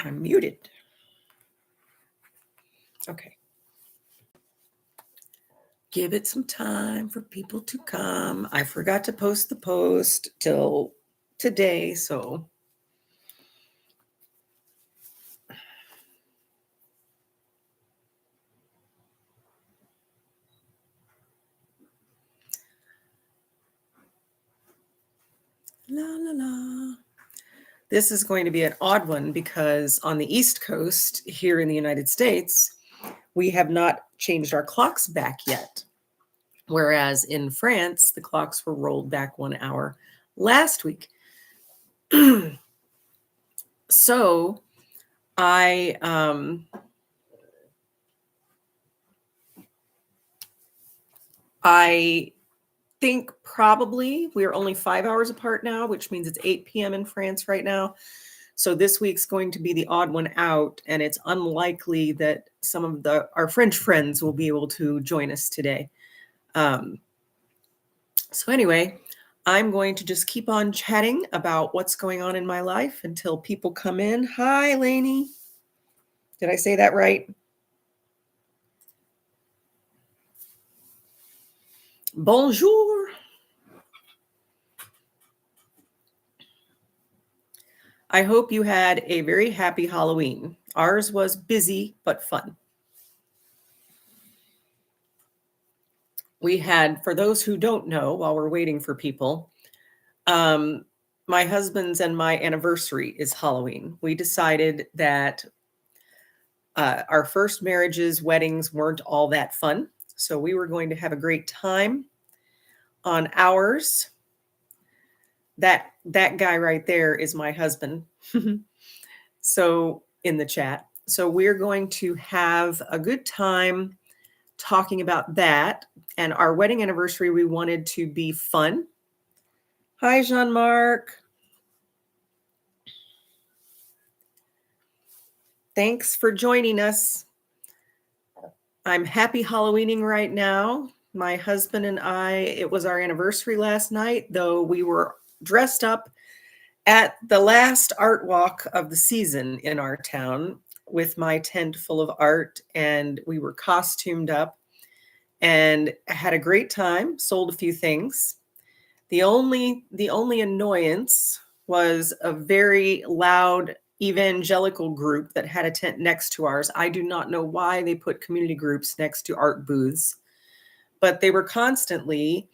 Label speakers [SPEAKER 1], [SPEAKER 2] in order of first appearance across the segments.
[SPEAKER 1] I'm muted. Okay. Give it some time for people to come. I forgot to post the post till today, so. La, la, la. This is going to be an odd one because on the East Coast here in the United States, we have not changed our clocks back yet. Whereas in France, the clocks were rolled back 1 hour last week. So I think probably we're only 5 hours apart now, which means it's 8 p.m. in France right now. So this week's going to be the odd one out, and it's unlikely that some of our French friends will be able to join us today. So anyway, I'm going to just keep on chatting about what's going on in my life until people come in. Hi, Lainey. Did I say that right? Bonjour. I hope you had a very happy Halloween. Ours was busy but fun. We had, for those who don't know, while we're waiting for people, my husband's and my anniversary is Halloween. We decided that our first marriages, weddings weren't all that fun. So we were going to have a great time on ours. That guy right there is my husband. So in the chat. So we're going to have a good time talking about that. And our wedding anniversary, we wanted to be fun. Hi, Jean-Marc. Thanks for joining us. I'm happy Halloweening right now. My husband and I, it was our anniversary last night, though we were dressed up at the last art walk of the season in our town with my tent full of art, and we were costumed up and had a great time, sold a few things. The only annoyance was a very loud evangelical group that had a tent next to ours. I do not know why they put community groups next to art booths, but they were constantly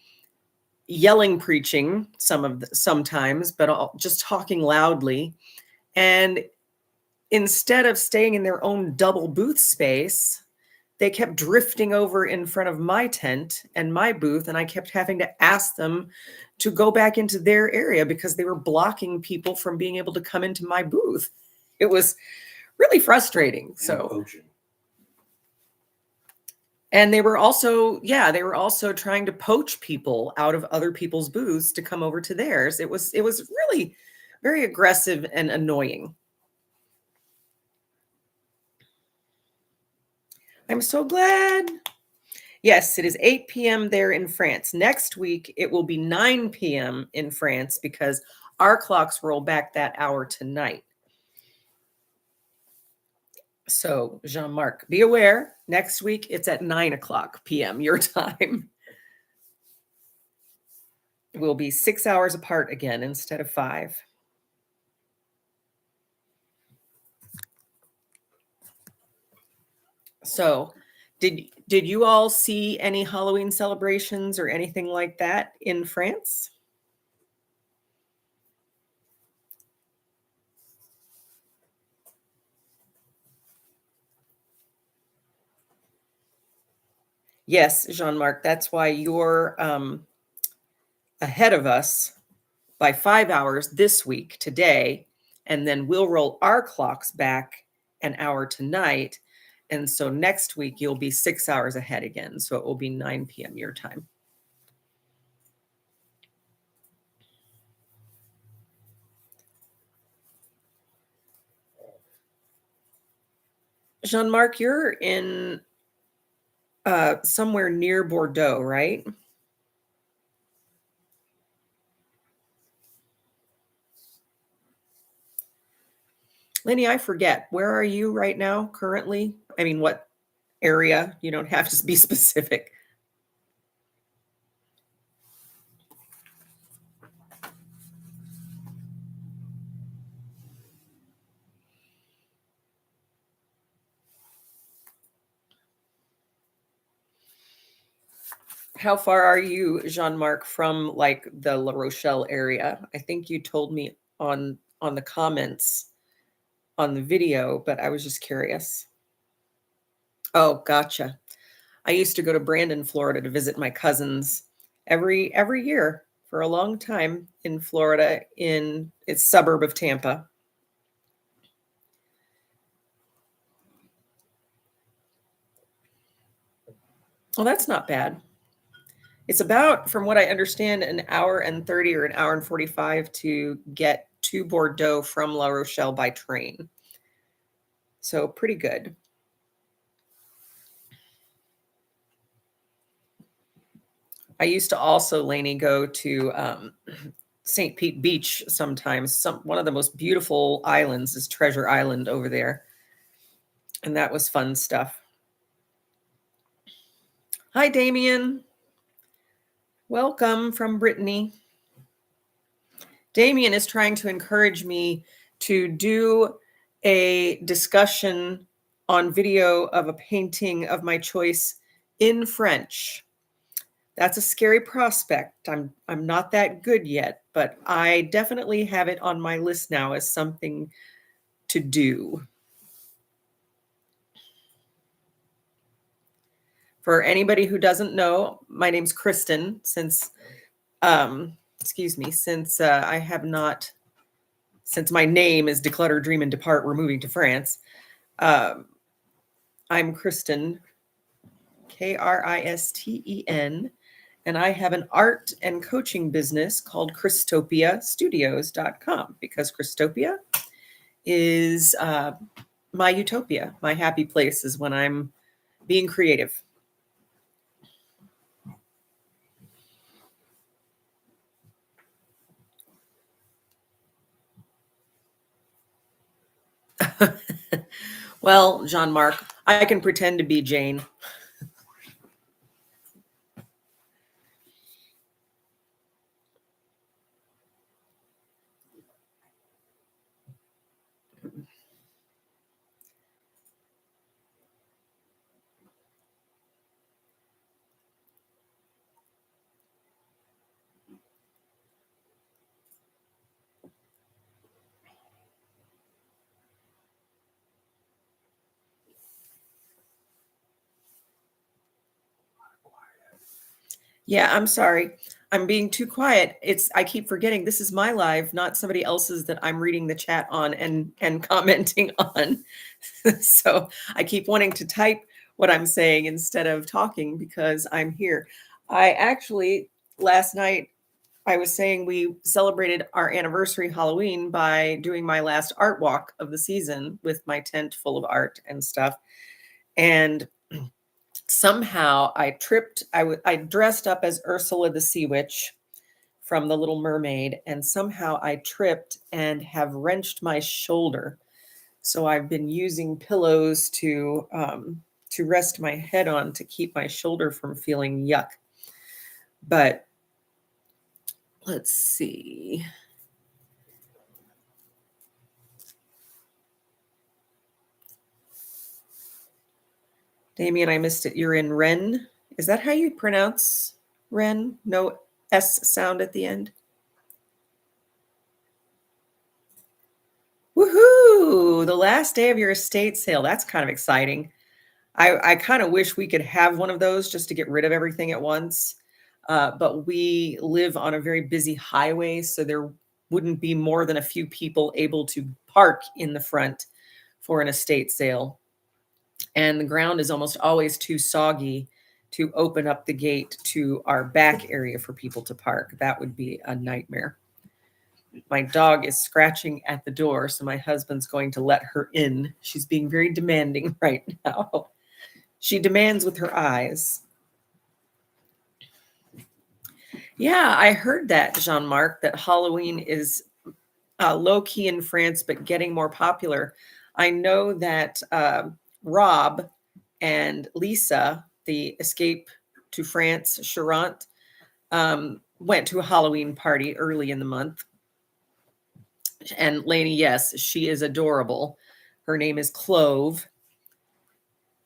[SPEAKER 1] yelling, preaching sometimes, but just talking loudly. And instead of staying in their own double booth space, they kept drifting over in front of my tent and my booth, and I kept having to ask them to go back into their area because they were blocking people from being able to come into my booth. It was really frustrating. And they were also trying to poach people out of other people's booths to come over to theirs. It was really very aggressive and annoying. I'm so glad. Yes, it is 8 p.m. there in France. Next week, it will be 9 p.m. in France because our clocks roll back that hour tonight. So, Jean-Marc, be aware, next week it's at 9 o'clock p.m. your time. We'll be 6 hours apart again instead of 5. So, did you all see any Halloween celebrations or anything like that in France? Yes, Jean-Marc, that's why you're ahead of us by 5 hours this week, today, and then we'll roll our clocks back an hour tonight. And so next week, you'll be 6 hours ahead again. So it will be 9 p.m. your time. Jean-Marc, you're in somewhere near Bordeaux, right? Lenny, I forget. Where are you right now currently? I mean, what area? You don't have to be specific. How far are you, Jean-Marc, from like the La Rochelle area? I think you told me on the comments on the video, but I was just curious. Oh, gotcha. I used to go to Brandon, Florida to visit my cousins every year for a long time in Florida in its suburb of Tampa. Well, that's not bad. It's about, from what I understand, an hour and 30 or an hour and 45 to get to Bordeaux from La Rochelle by train. So pretty good. I used to also, Lainey, go to St. Pete Beach sometimes. One of the most beautiful islands is Treasure Island over there. And that was fun stuff. Hi, Damien. Welcome from Brittany. Damien is trying to encourage me to do a discussion on video of a painting of my choice in French. That's a scary prospect. I'm not that good yet, but I definitely have it on my list now as something to do. For anybody who doesn't know, my name's Kristen. Since I have not, since my name is Declutter, Dream, and Depart, we're moving to France. I'm Kristen, Kristen, and I have an art and coaching business called ChristopiaStudios.com because Christopia is my utopia. My happy place is when I'm being creative. Well, Jean-Marc, I can pretend to be Jane. Yeah, I'm sorry. I'm being too quiet. I keep forgetting this is my live, not somebody else's that I'm reading the chat on and commenting on. So I keep wanting to type what I'm saying instead of talking because I'm here. I actually, last night, I was saying we celebrated our anniversary Halloween by doing my last art walk of the season with my tent full of art and stuff. And somehow I tripped. I dressed up as Ursula the Sea Witch from The Little Mermaid, and somehow I tripped and have wrenched my shoulder. So I've been using pillows to rest my head on to keep my shoulder from feeling yuck. But let's see. Damien, I missed it. You're in Rennes. Is that how you pronounce Rennes? No S sound at the end? Woohoo! The last day of your estate sale. That's kind of exciting. I kind of wish we could have one of those just to get rid of everything at once. But we live on a very busy highway, so there wouldn't be more than a few people able to park in the front for an estate sale. And the ground is almost always too soggy to open up the gate to our back area for people to park. That would be a nightmare. My dog is scratching at the door, so my husband's going to let her in. She's being very demanding right now. She demands with her eyes. Yeah, I heard that, Jean-Marc, that Halloween is low key in France, but getting more popular. I know that Rob and Lisa, the Escape to France Charente, went to a Halloween party early in the month. And Lainey, yes, she is adorable. Her name is Clove.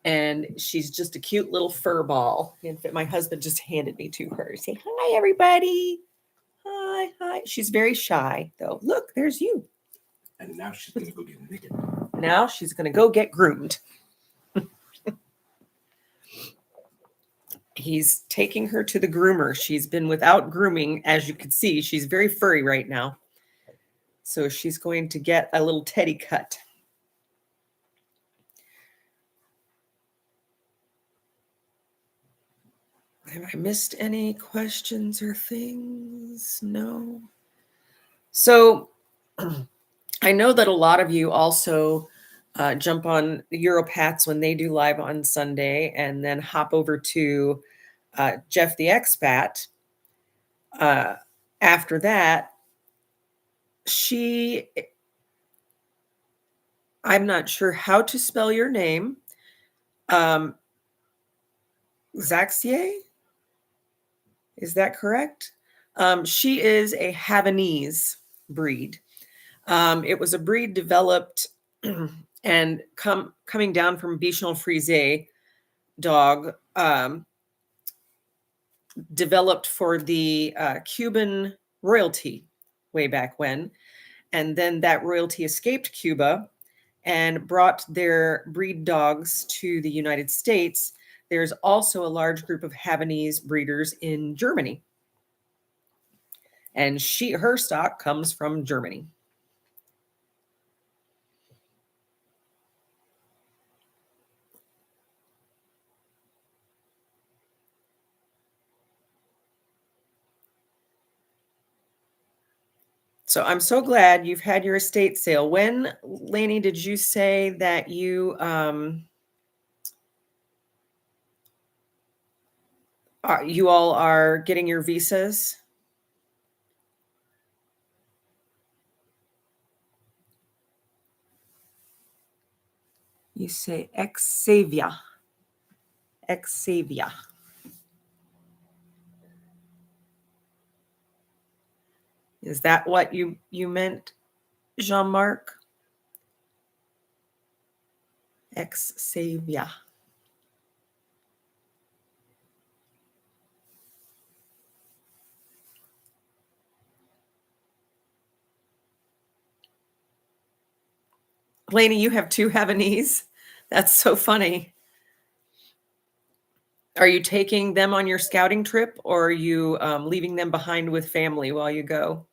[SPEAKER 1] And she's just a cute little fur ball. In fact, my husband just handed me to her. Say, hi, everybody. Hi, hi. She's very shy, though. Look, there's you.
[SPEAKER 2] And now she's going to go get naked.
[SPEAKER 1] Now she's going to go get groomed. He's taking her to the groomer. She's been without grooming. As you can see, she's very furry right now. So she's going to get a little teddy cut. Have I missed any questions or things? No. So I know that a lot of you also jump on the Europats when they do live on Sunday and then hop over to Jeff the Expat. After that, I'm not sure how to spell your name. Zaxier? Is that correct? She is a Havanese breed. It was a breed developed and coming down from Bichon Frise dog, developed for the Cuban royalty way back when. And then that royalty escaped Cuba and brought their breed dogs to the United States. There's also a large group of Havanese breeders in Germany. And her stock comes from Germany. So I'm so glad you've had your estate sale. When, Lainey, did you say that you all are getting your visas? You say Xavier. Xavier. Is that what you meant, Jean-Marc? Xavier. Lainey, you have 2 Havanese? That's so funny. Are you taking them on your scouting trip, or are you leaving them behind with family while you go?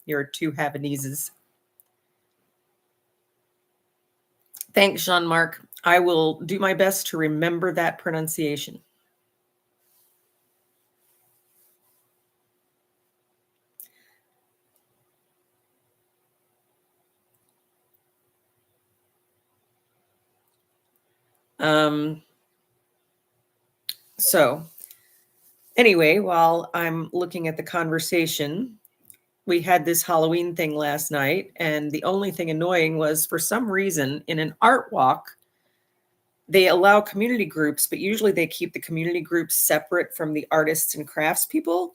[SPEAKER 1] Your 2 Havaneses. Thanks, Jean-Marc. I will do my best to remember that pronunciation. So anyway, while I'm looking at the conversation, we had this Halloween thing last night, and the only thing annoying was, for some reason, in an art walk, they allow community groups, but usually they keep the community groups separate from the artists and craftspeople.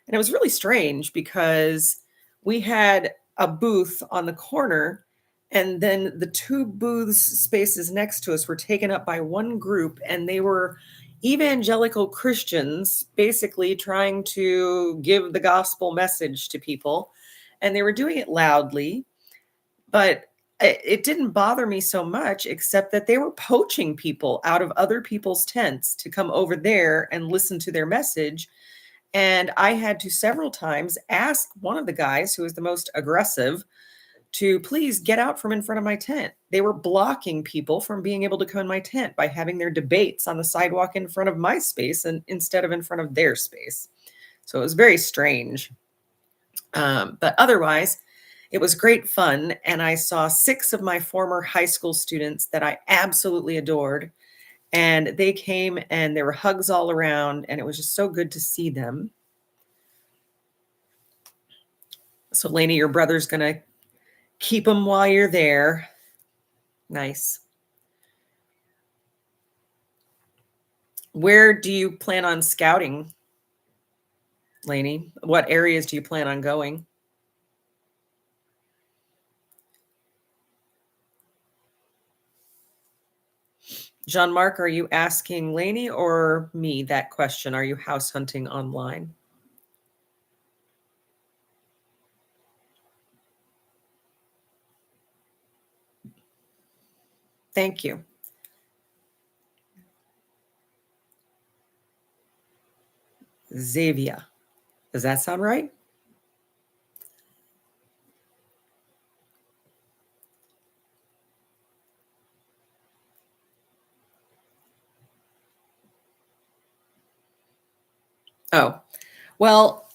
[SPEAKER 1] And it was really strange because we had a booth on the corner, and then the 2 booths spaces next to us were taken up by one group, and they were evangelical Christians basically trying to give the gospel message to people. And they were doing it loudly, but it didn't bother me so much, except that they were poaching people out of other people's tents to come over there and listen to their message. And I had to several times ask one of the guys, who was the most aggressive, to please get out from in front of my tent. They were blocking people from being able to come in my tent by having their debates on the sidewalk in front of my space and instead of in front of their space. So it was very strange. But otherwise, it was great fun. And I saw 6 of my former high school students that I absolutely adored. And they came, and there were hugs all around, and it was just so good to see them. So Lainey, your brother's going to keep them while you're there. Nice. Where do you plan on scouting, Lainey? What areas do you plan on going? Jean-Marc, are you asking Lainey or me that question? Are you house hunting online? Thank you. Xavier. Does that sound right? Oh, well,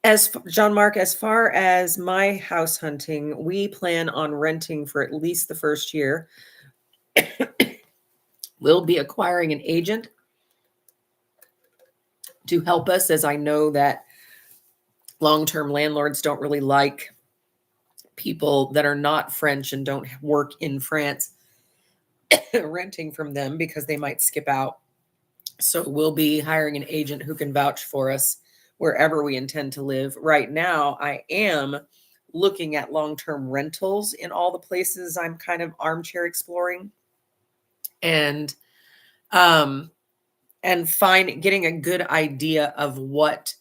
[SPEAKER 1] as Jean-Marc, as far as my house hunting, we plan on renting for at least the first year. We'll be acquiring an agent to help us, as I know that long-term landlords don't really like people that are not French and don't work in France renting from them because they might skip out. So we'll be hiring an agent who can vouch for us wherever we intend to live. Right now, I am looking at long-term rentals in all the places I'm kind of armchair exploring, and getting a good idea of what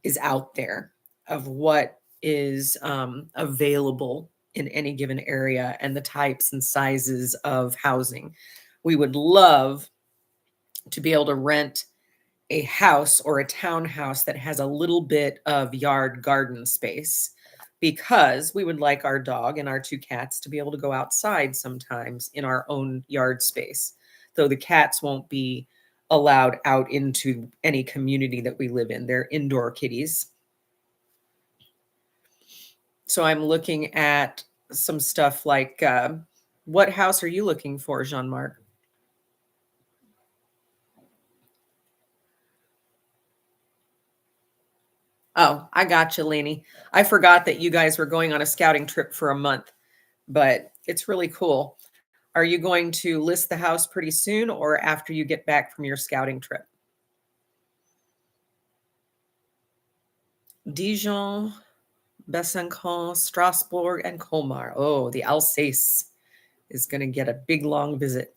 [SPEAKER 1] is out there, of what is available in any given area, and the types and sizes of housing. We would love to be able to rent a house or a townhouse that has a little bit of yard garden space, because we would like our dog and our 2 cats to be able to go outside sometimes in our own yard space, though the cats won't be allowed out into any community that we live in. They're indoor kitties. So I'm looking at some stuff like, what house are you looking for, Jean-Marc? Oh, I got you, Lainey. I forgot that you guys were going on a scouting trip for a month, but it's really cool. Are you going to list the house pretty soon or after you get back from your scouting trip? Dijon, Besançon, Strasbourg, and Colmar. Oh, the Alsace is going to get a big, long visit.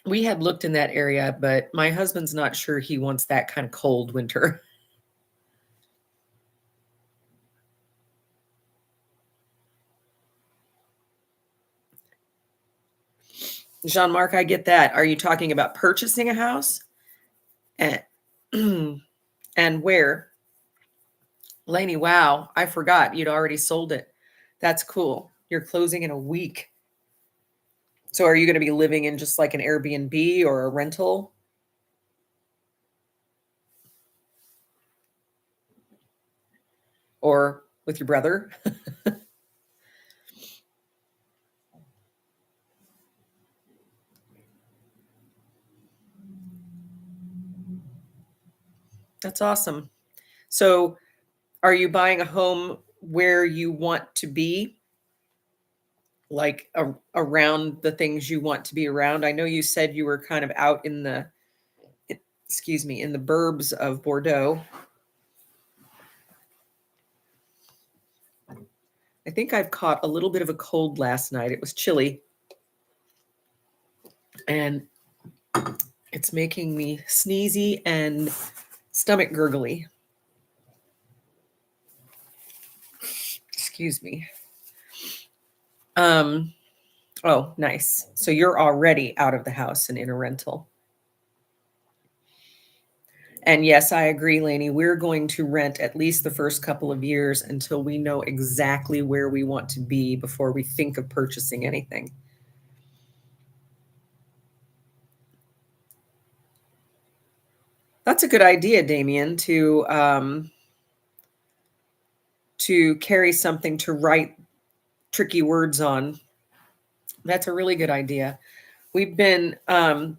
[SPEAKER 1] We had looked in that area, but my husband's not sure he wants that kind of cold winter. Jean-Marc, I get that. Are you talking about purchasing a house? And, and where? Lainey, wow, I forgot you'd already sold it. That's cool. You're closing in a week. So are you going to be living in just like an Airbnb or a rental? Or with your brother? That's awesome. So are you buying a home where you want to be? Like around the things you want to be around? I know you said you were kind of out in the, excuse me, in the burbs of Bordeaux. I think I've caught a little bit of a cold last night. It was chilly. And it's making me sneezy and stomach gurgly. Excuse me. Oh, nice. So you're already out of the house and in a rental. And yes, I agree, Lainey. We're going to rent at least the first couple of years until we know exactly where we want to be before we think of purchasing anything. That's a good idea, Damien, to carry something to write tricky words on. That's a really good idea. We've been playing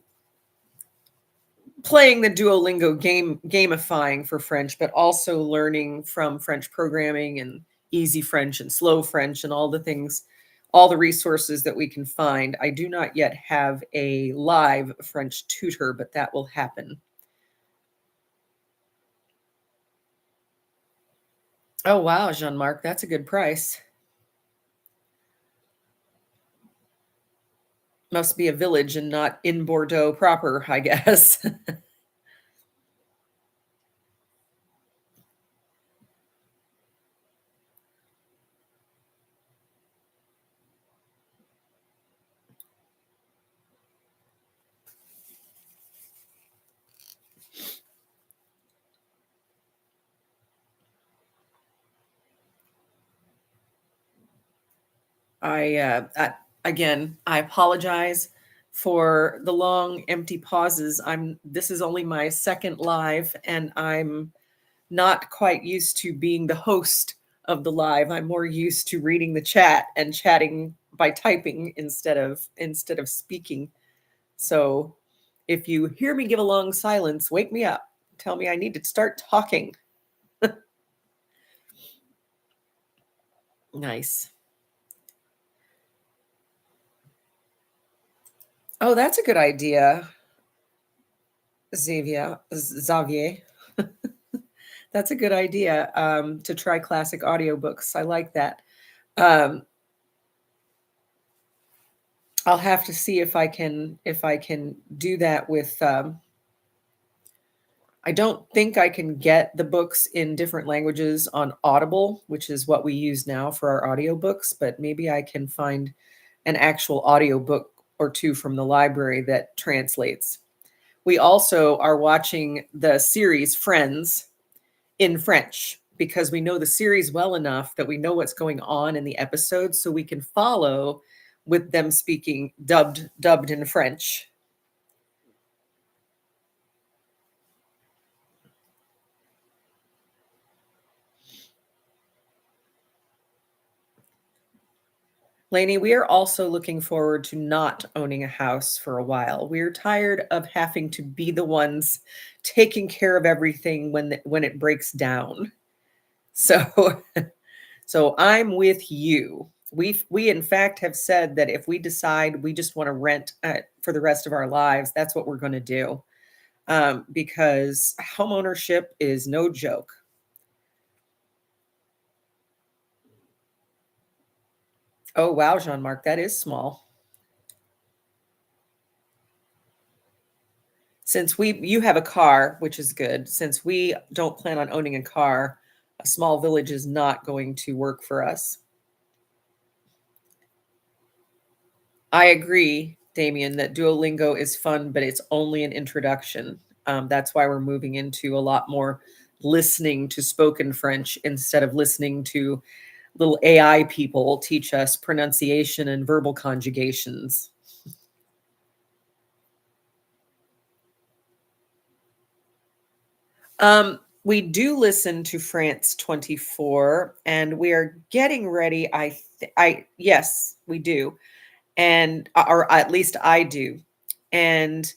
[SPEAKER 1] the Duolingo gamifying for French, but also learning from French programming and easy French and slow French and all the things, all the resources that we can find. I do not yet have a live French tutor, but that will happen. Oh, wow, Jean-Marc, that's a good price. Must be a village and not in Bordeaux proper, I guess. Again, I apologize for the long empty pauses. This is only my second live, and I'm not quite used to being the host of the live. I'm more used to reading the chat and chatting by typing instead of speaking. So if you hear me give a long silence, wake me up. Tell me I need to start talking. Nice. Oh, that's a good idea, Xavier. That's a good idea, to try classic audiobooks. I like that. Um, I'll have to see if I can do that with. I don't think I can get the books in different languages on Audible, which is what we use now for our audiobooks, but maybe I can find an actual audiobook or two from the library that translates. We also are watching the series Friends in French because we know the series well enough that we know what's going on in the episodes, so we can follow with them speaking dubbed in French. Lainey, we are also looking forward to not owning a house for a while. We're tired of having to be the ones taking care of everything when it breaks down. So so I'm with you. We in fact have said that if we decide we just want to rent for the rest of our lives, that's what we're going to do, because homeownership is no joke. Oh wow, Jean-Marc, that is small. Since you have a car, which is good, since we don't plan on owning a car, a small village is not going to work for us. I agree, Damien, that Duolingo is fun, but it's only an introduction. That's why we're moving into a lot more listening to spoken French instead of listening to little AI people teach us pronunciation and verbal conjugations. We do listen to France 24, and we are getting ready. Yes, we do, and or at least I do, and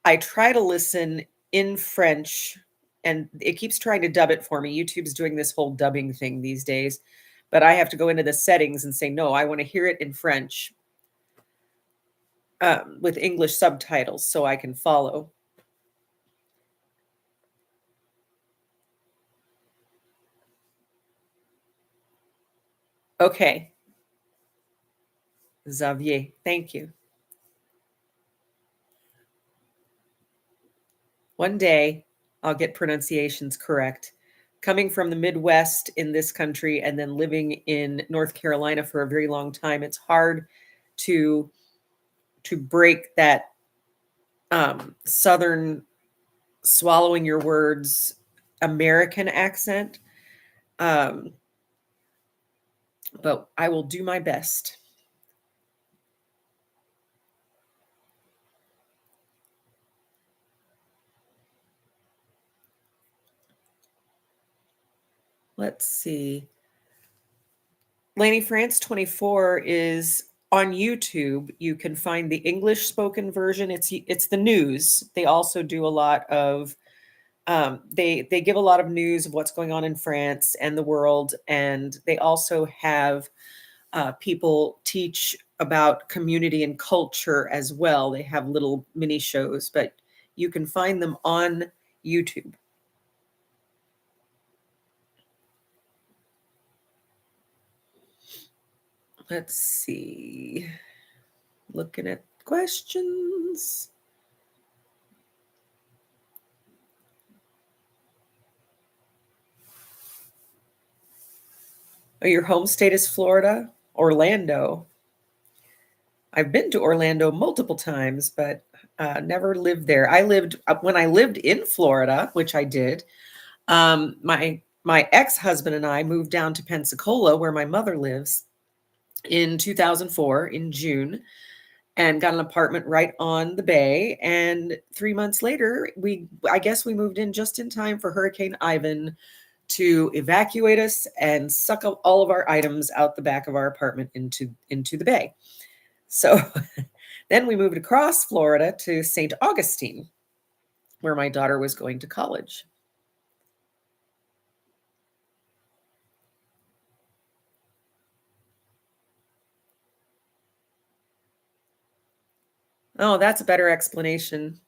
[SPEAKER 1] I try to listen in French, and it keeps trying to dub it for me. YouTube's doing this whole dubbing thing these days, but I have to go into the settings and say no. I want to hear it in French, with English subtitles so I can follow. Okay. Xavier, thank you. One day I'll get pronunciations correct. Coming from the Midwest in this country and then living in North Carolina for a very long time, it's hard to break that Southern swallowing your words American accent. Um, but I will do my best. Let's see. Lainey, France 24 is on YouTube. You can find the English spoken version. It's the news. They also do a lot of They give a lot of news of what's going on in France and the world, and they also have people teach about community and culture as well. They have little mini shows, but you can find them on YouTube. Let's see. Looking at questions. Oh, your home state is Florida? Orlando. I've been to Orlando multiple times, but never lived there. I lived when I lived in Florida, which I did. My ex-husband and I moved down to Pensacola, where my mother lives, in 2004 in June, and got an apartment right on the bay. And 3 months later, I guess we moved in just in time for Hurricane Ivan to evacuate us and suck up all of our items out the back of our apartment into the bay. So then we moved across Florida to St. Augustine, where my daughter was going to college. Oh, that's a better explanation.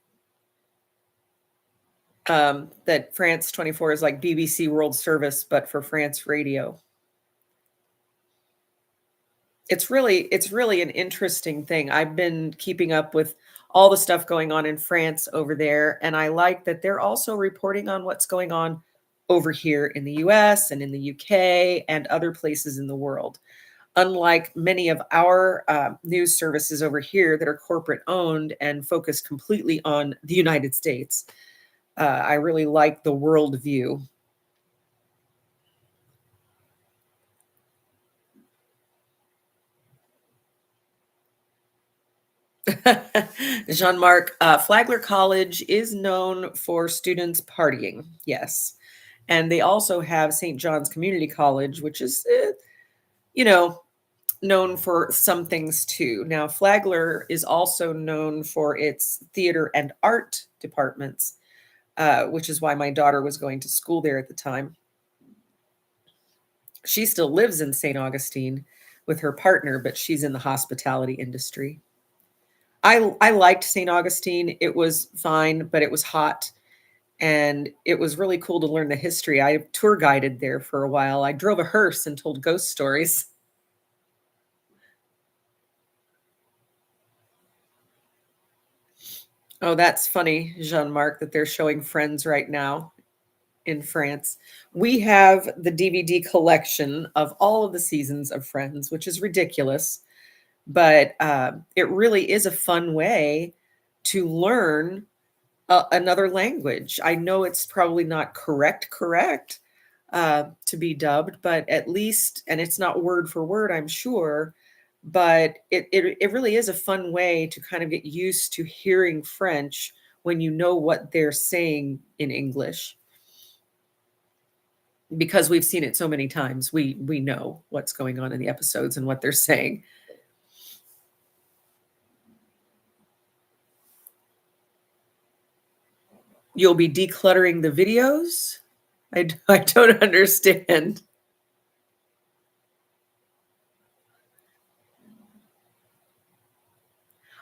[SPEAKER 1] That France 24 is like BBC World Service, but for France radio. It's really an interesting thing. I've been keeping up with all the stuff going on in France over there, and I like that they're also reporting on what's going on over here in the US and in the UK and other places in the world. Unlike many of our news services over here that are corporate owned and focus completely on the United States, I really like the world view. Jean-Marc, Flagler College is known for students partying, yes. And they also have St. John's Community College, which is, you know, known for some things too. Now, Flagler is also known for its theater and art departments, which is why my daughter was going to school there at the time. She still lives in St. Augustine with her partner, but she's in the hospitality industry. I liked St. Augustine. It was fine, but it was hot. And it was really cool to learn the history. I tour guided there for a while. I drove a hearse and told ghost stories. Oh, that's funny, Jean-Marc, that they're showing Friends right now in France. We have the DVD collection of all of the seasons of Friends, which is ridiculous, but it really is a fun way to learn another language. I know it's probably not correct to be dubbed, but at least, and it's not word for word, I'm sure, but it really is a fun way to kind of get used to hearing French when you know what they're saying in English. Because we've seen it so many times, we know what's going on in the episodes and what they're saying. You'll be decluttering the videos? I don't understand.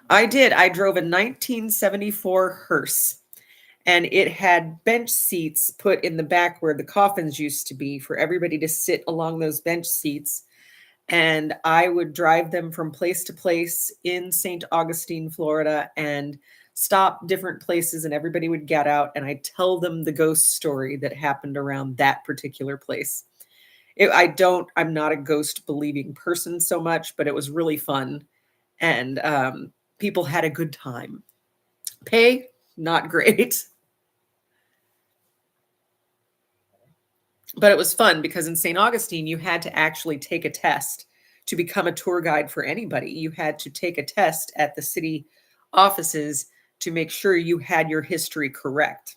[SPEAKER 1] I did. I drove a 1974 hearse, and it had bench seats put in the back where the coffins used to be for everybody to sit along those bench seats. And I would drive them from place to place in St. Augustine, Florida, and stop different places, and everybody would get out, and I'd tell them the ghost story that happened around that particular place. I'm not a ghost believing person so much, but it was really fun. And people had a good time. Pay, not great. But it was fun because in St. Augustine, you had to actually take a test to become a tour guide for anybody. You had to take a test at the city offices to make sure you had your history correct.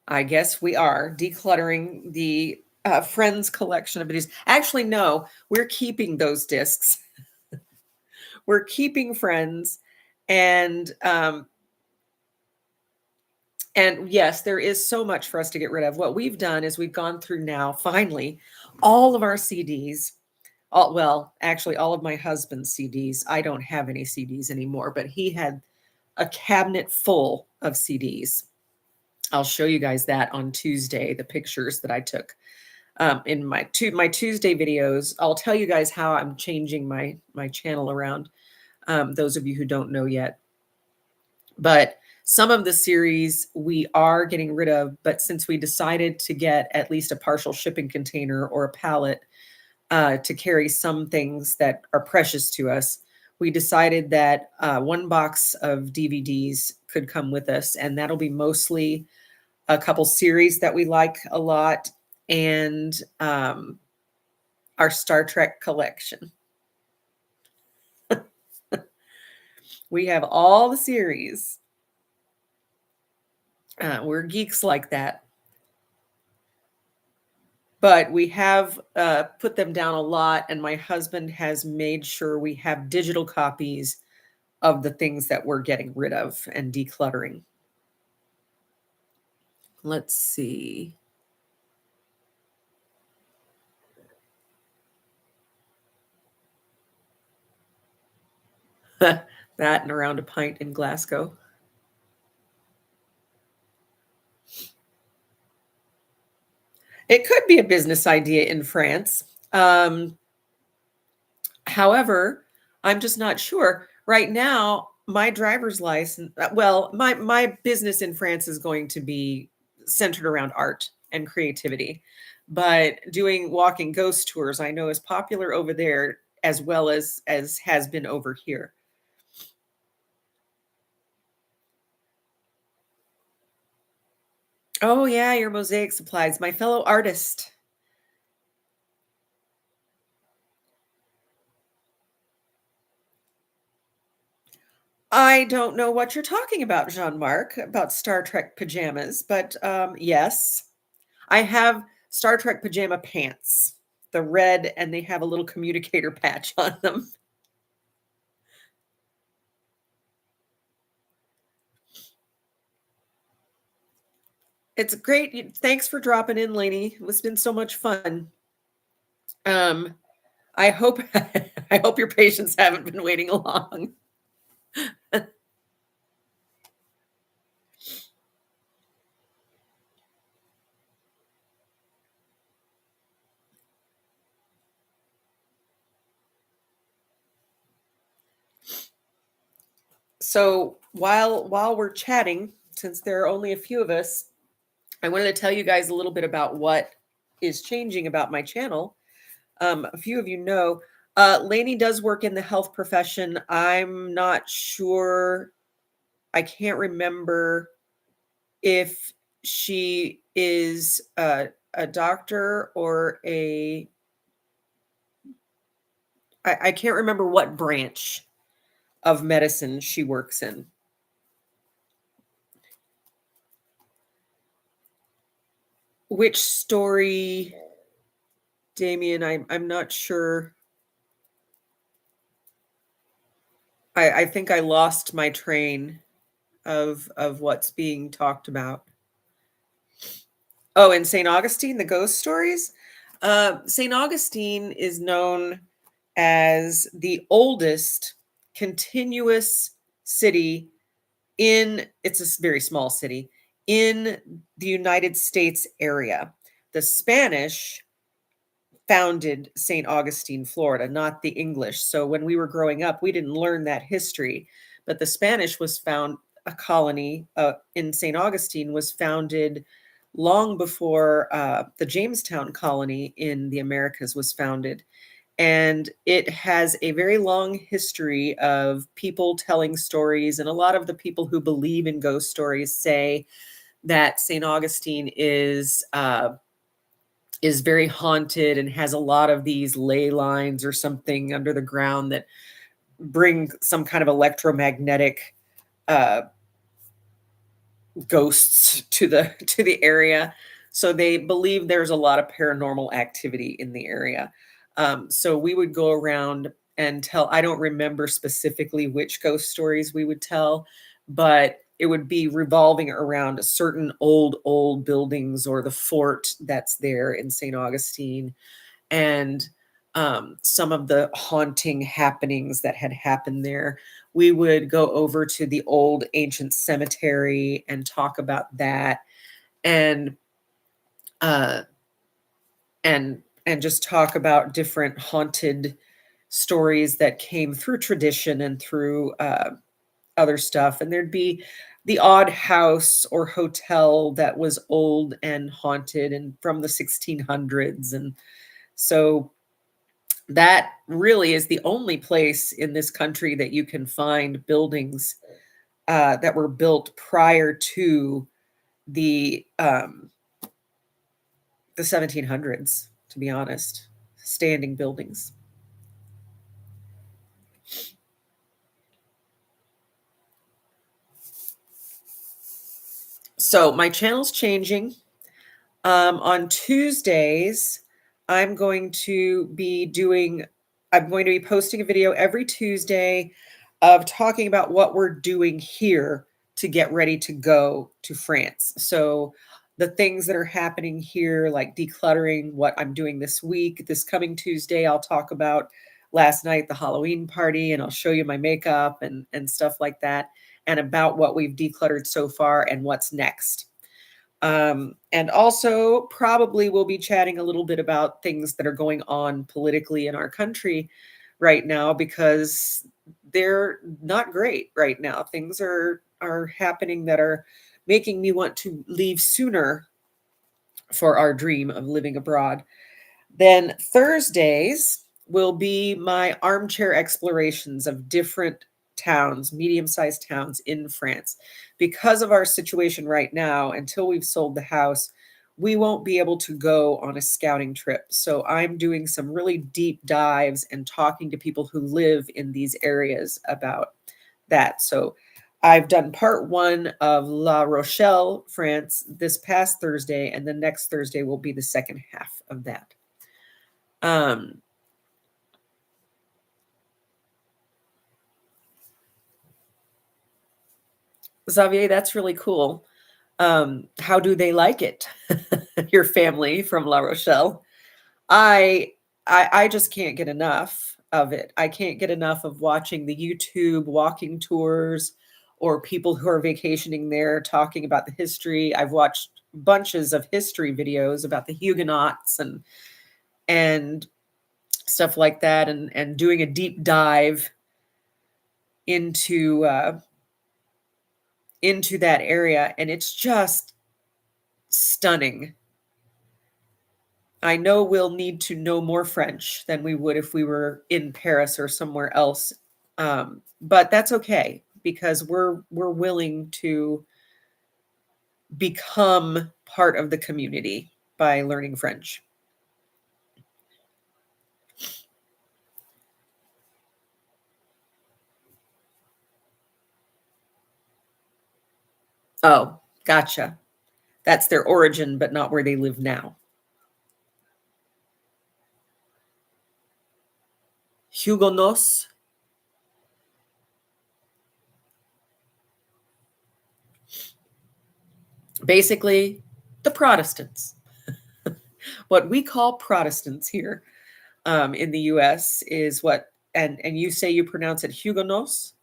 [SPEAKER 1] I guess we are decluttering the Friends collection of videos. Actually, no, we're keeping those discs. we're keeping friends. And yes, there is so much for us to get rid of. What we've done is we've gone through now, finally, all of our CDs. Well, actually, all of my husband's CDs. I don't have any CDs anymore, but he had a cabinet full of CDs. I'll show you guys that on Tuesday, the pictures that I took in my Tuesday videos. I'll tell you guys how I'm changing my channel around, those of you who don't know yet. But some of the series we are getting rid of, but since we decided to get at least a partial shipping container or a pallet to carry some things that are precious to us, we decided that one box of DVDs could come with us, and that'll be mostly a couple series that we like a lot, and our Star Trek collection. We have all the series. We're geeks like that. But we have put them down a lot, and my husband has made sure we have digital copies of the things that we're getting rid of and decluttering. Let's see. That and around a pint in Glasgow. It could be a business idea in France. However, I'm just not sure. Right now, my driver's license, well, my business in France is going to be centered around art and creativity. But doing walking ghost tours, I know is popular over there as well as has been over here. Oh yeah, your mosaic supplies, my fellow artist. I don't know what you're talking about, Jean-Marc, about Star Trek pajamas, but yes, I have Star Trek pajama pants, the red, and they have a little communicator patch on them. It's great. Thanks for dropping in, Lainey. It's been so much fun. I hope I hope your patients haven't been waiting long. So while we're chatting, since there are only a few of us, I wanted to tell you guys a little bit about what is changing about my channel. A few of you know, Lainey does work in the health profession. I'm not sure. I can't remember if she is a doctor or I can't remember what branch of medicine she works in. Which story, Damien? I'm not sure. I think I lost my train of what's being talked about. Oh, and St. Augustine, the ghost stories. St. Augustine is known as the oldest continuous city it's a very small city in the United States area. The Spanish founded St. Augustine, Florida, not the English. So when we were growing up, we didn't learn that history. But the Spanish was found, a colony in St. Augustine was founded long before the Jamestown colony in the Americas was founded. And it has a very long history of people telling stories. And a lot of the people who believe in ghost stories say that St. Augustine is very haunted and has a lot of these ley lines or something under the ground that bring some kind of electromagnetic ghosts to the area. So they believe there's a lot of paranormal activity in the area. So we would go around and tell. I don't remember specifically which ghost stories we would tell, but it would be revolving around certain old buildings or the fort that's there in St. Augustine, and some of the haunting happenings that had happened there. We would go over to the old ancient cemetery and talk about that, and uh, and just talk about different haunted stories that came through tradition and through other stuff. And there'd be the odd house or hotel that was old and haunted and from the 1600s. And so that really is the only place in this country that you can find buildings that were built prior to the um, the 1700s, to be honest, standing buildings. So my channel's changing. On Tuesdays, I'm going to be posting a video every Tuesday of talking about what we're doing here to get ready to go to France. So the things that are happening here, like decluttering, what I'm doing this week. This coming Tuesday, I'll talk about last night, the Halloween party, and I'll show you my makeup and stuff like that, and about what we've decluttered so far and what's next. And also, probably we'll be chatting a little bit about things that are going on politically in our country right now, because they're not great right now. Things are happening that are making me want to leave sooner for our dream of living abroad. Then Thursdays will be my armchair explorations of different towns, medium-sized towns in France. Because of our situation right now, until we've sold the house, we won't be able to go on a scouting trip. So I'm doing some really deep dives and talking to people who live in these areas about that. So I've done part 1 of La Rochelle, France, this past Thursday, and the next Thursday will be the second half of that. Xavier, that's really cool. How do they like it? Your family from La Rochelle. I just can't get enough of it. I can't get enough of watching the YouTube walking tours or people who are vacationing there talking about the history. I've watched bunches of history videos about the Huguenots and stuff like that, and doing a deep dive into that area, and it's just stunning. I know we'll need to know more French than we would if we were in Paris or somewhere else, but that's okay, because we're willing to become part of the community by learning French. Oh, gotcha. That's their origin, but not where they live now. Huguenots. Basically, the Protestants. What we call Protestants here in the U.S. is what, and you say you pronounce it Huguenots?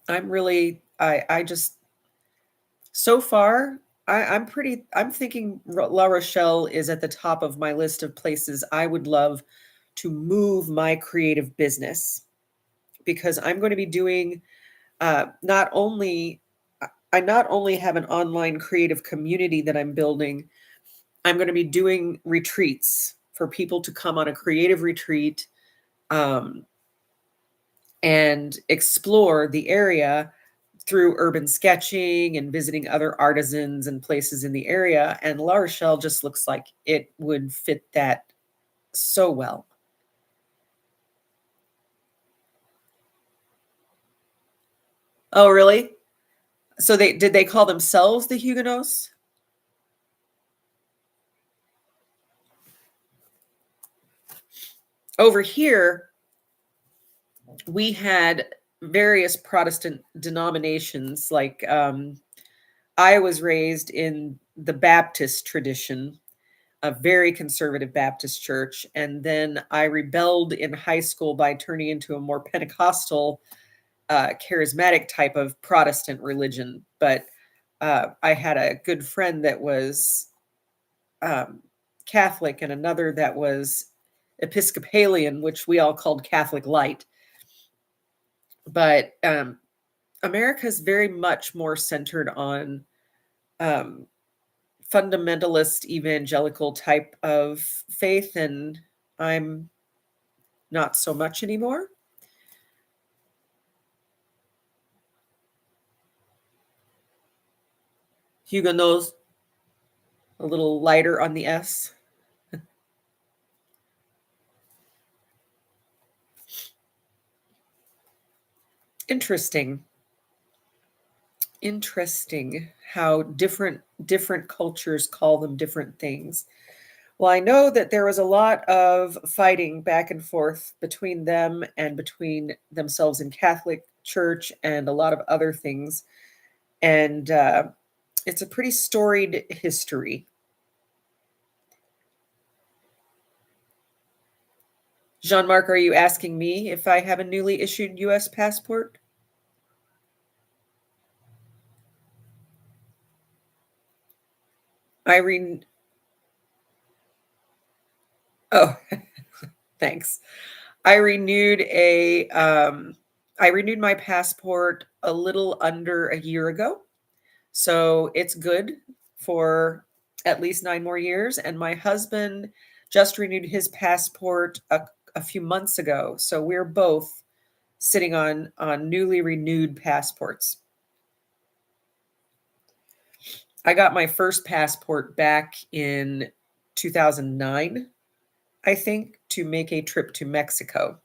[SPEAKER 1] I just, so far, I'm thinking La Rochelle is at the top of my list of places I would love to move my creative business, because I'm going to be doing not only, I not only have an online creative community that I'm building, I'm going to be doing retreats for people to come on a creative retreat um, and explore the area through urban sketching and visiting other artisans and places in the area. And La Rochelle just looks like it would fit that so well. Oh, really? So did they call themselves the Huguenots? Over here, we had various Protestant denominations. Like I was raised in the Baptist tradition, a very conservative Baptist church. And then I rebelled in high school by turning into a more Pentecostal, charismatic type of Protestant religion. But I had a good friend that was Catholic and another that was Episcopalian, which we all called Catholic Light. But America is very much more centered on fundamentalist evangelical type of faith, and I'm not so much anymore. Huguenots, a little lighter on the S. Interesting. Interesting how different cultures call them different things. Well, I know that there was a lot of fighting back and forth between them and between themselves in Catholic Church and a lot of other things. And it's a pretty storied history. Jean-Marc, are you asking me if I have a newly issued U.S. passport? Irene. Oh, thanks. I renewed my passport a little under a year ago. So it's good for at least 9 more years. And my husband just renewed his passport a few months ago. So we're both sitting on newly renewed passports. I got my first passport back in 2009, I think, to make a trip to Mexico.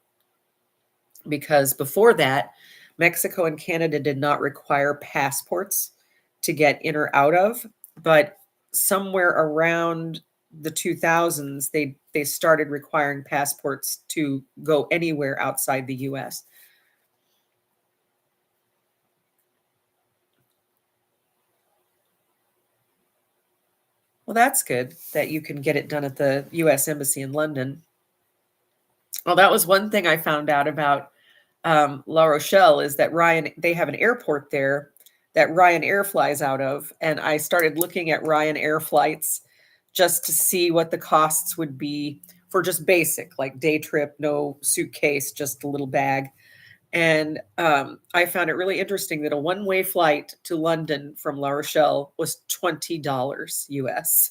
[SPEAKER 1] Because before that, Mexico and Canada did not require passports to get in or out of. But somewhere around the 2000s, they started requiring passports to go anywhere outside the US. Well, that's good that you can get it done at the US Embassy in London. Well, that was one thing I found out about La Rochelle, is that they have an airport there that Ryanair flies out of. And I started looking at Ryanair flights just to see what the costs would be for just basic, like day trip, no suitcase, just a little bag. And I found it really interesting that a one-way flight to London from La Rochelle was $20 US.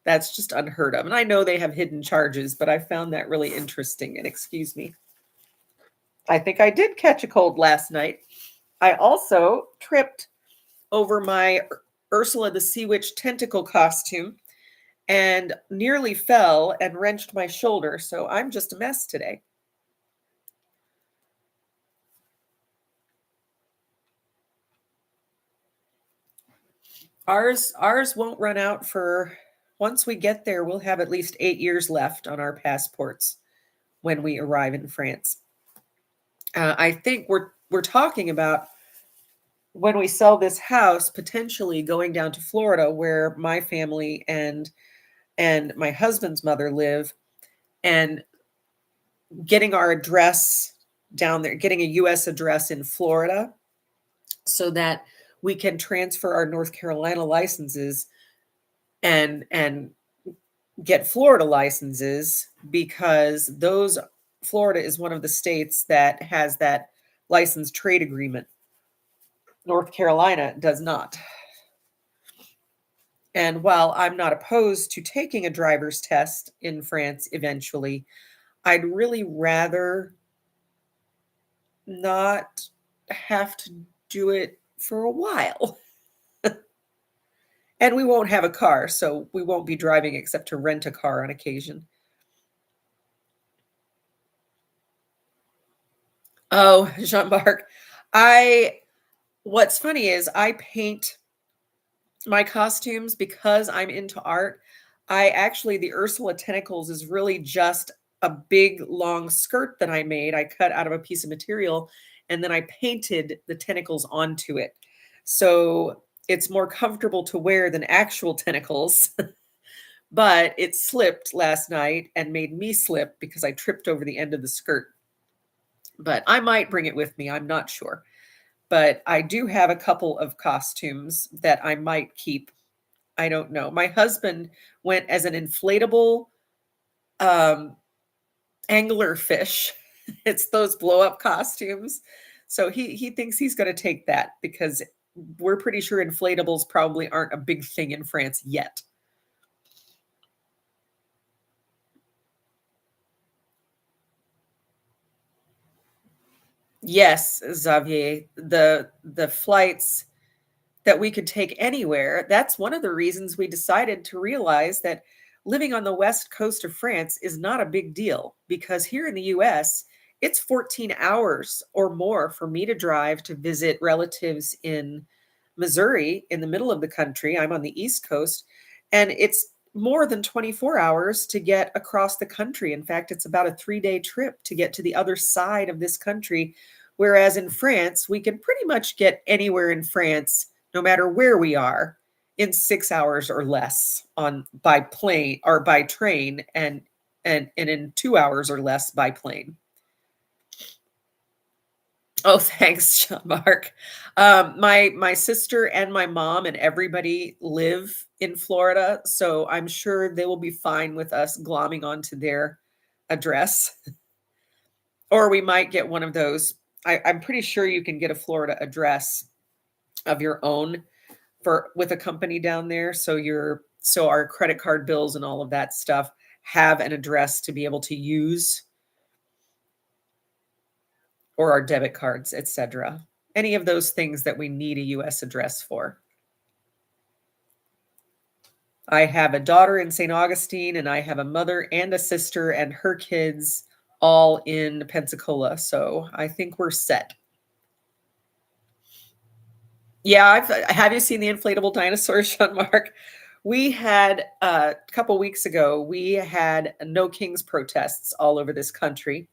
[SPEAKER 1] That's just unheard of. And I know they have hidden charges, but I found that really interesting. And excuse me, I think I did catch a cold last night. I also tripped over my Ursula the Sea Witch tentacle costume and nearly fell and wrenched my shoulder. So I'm just a mess today. Ours won't run out for, once we get there, we'll have at least 8 years left on our passports when we arrive in France. I think we're talking about, when we sell this house, potentially going down to Florida, where my family and my husband's mother live, and getting our address down there, getting a US address in Florida, so that we can transfer our North Carolina licenses and get Florida licenses, because Florida is one of the states that has that license trade agreement. North Carolina does not. And while I'm not opposed to taking a driver's test in France eventually, I'd really rather not have to do it for a while. And we won't have a car, so we won't be driving except to rent a car on occasion. Oh, Jean-Marc, I what's funny is I paint my costumes because I'm into art. The Ursula Tentacles is really just a big long skirt that I made. I cut out of a piece of material and then I painted the tentacles onto it. So it's more comfortable to wear than actual tentacles. But it slipped last night and made me slip because I tripped over the end of the skirt. But I might bring it with me. I'm not sure. But I do have a couple of costumes that I might keep. I don't know. My husband went as an inflatable um, angler fish. It's those blow up costumes. So he thinks he's going to take that because we're pretty sure inflatables probably aren't a big thing in France yet. Yes, Xavier, the flights that we could take anywhere. That's one of the reasons we decided to realize that living on the west coast of France is not a big deal because here in the US, it's 14 hours or more for me to drive to visit relatives in Missouri in the middle of the country. I'm on the East Coast, and it's more than 24 hours to get across the country. In fact, it's about a 3-day trip to get to the other side of this country. Whereas in France, we can pretty much get anywhere in France no matter where we are, in 6 hours or less on by plane or by train, and in 2 hours or less by plane. Oh, thanks, Mark. My sister and my mom and everybody live in Florida, so I'm sure they will be fine with us glomming onto their address. Or we might get one of those. I'm pretty sure you can get a Florida address of your own for with a company down there, so our credit card bills and all of that stuff have an address to be able to use, or our debit cards, etc. Any of those things that we need a US address for. I have a daughter in St. Augustine, and I have a mother and a sister and her kids all in Pensacola, so I think we're set. Yeah, have you seen the inflatable dinosaurs, Sean Mark? We had a couple weeks ago, we had no kings protests all over this country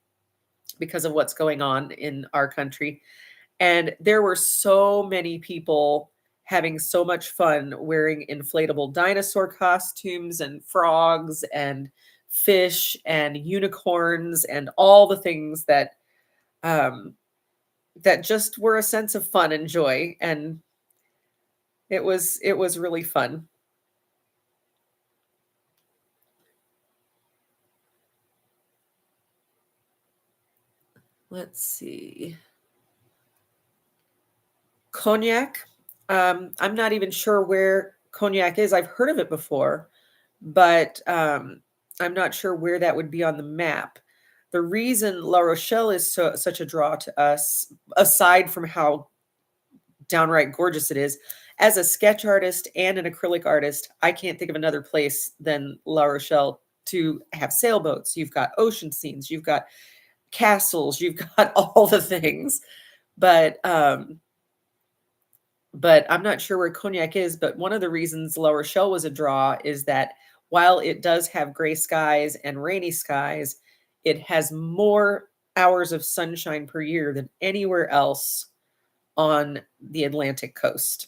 [SPEAKER 1] because of what's going on in our country. And there were so many people having so much fun wearing inflatable dinosaur costumes and frogs and fish and unicorns and all the things um, that just were a sense of fun and joy. And it was really fun. Let's see. Cognac. I'm not even sure where Cognac is. I've heard of it before, but I'm not sure where that would be on the map. The reason La Rochelle is such a draw to us, aside from how downright gorgeous it is, as a sketch artist and an acrylic artist, I can't think of another place than La Rochelle to have sailboats. You've got ocean scenes, you've got castles, you've got all the things. But I'm not sure where Cognac is. But one of the reasons La Rochelle was a draw is that while it does have gray skies and rainy skies, it has more hours of sunshine per year than anywhere else on the Atlantic coast.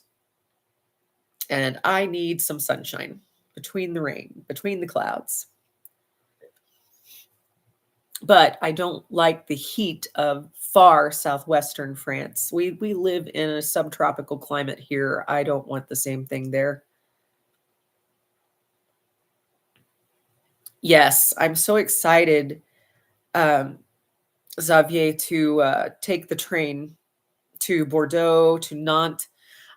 [SPEAKER 1] And I need some sunshine between the rain, between the clouds. But I don't like the heat of far southwestern France. We live in a subtropical climate here. I don't want the same thing there. Yes, I'm so excited, um, Xavier, to take the train to Bordeaux, to Nantes.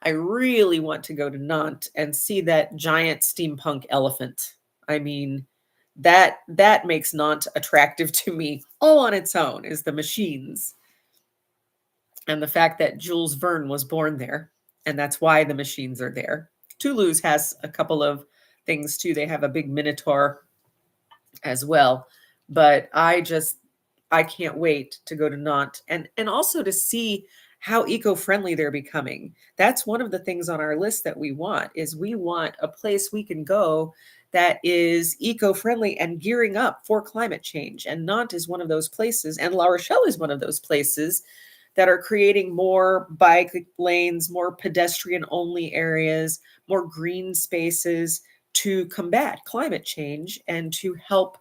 [SPEAKER 1] I really want to go to Nantes and see that giant steampunk elephant. I mean, that makes Nantes attractive to me all on its own, is the machines and the fact that Jules Verne was born there, and that's why the machines are there. Toulouse has a couple of things too. They have a big minotaur as well, but I can't wait to go to Nantes and also to see how eco-friendly they're becoming. That's one of the things on our list that we want a place we can go that is eco-friendly and gearing up for climate change. And Nantes is one of those places, and La Rochelle is one of those places that are creating more bike lanes, more pedestrian-only areas, more green spaces to combat climate change and to help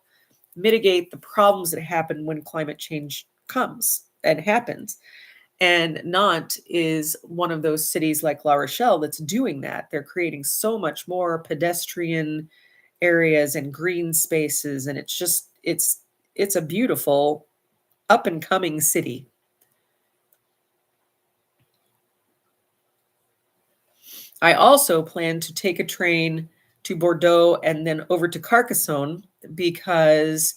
[SPEAKER 1] mitigate the problems that happen when climate change comes and happens. And Nantes is one of those cities like La Rochelle that's doing that. They're creating so much more pedestrian areas and green spaces, and it's a beautiful up and coming city. I also plan to take a train to Bordeaux and then over to Carcassonne because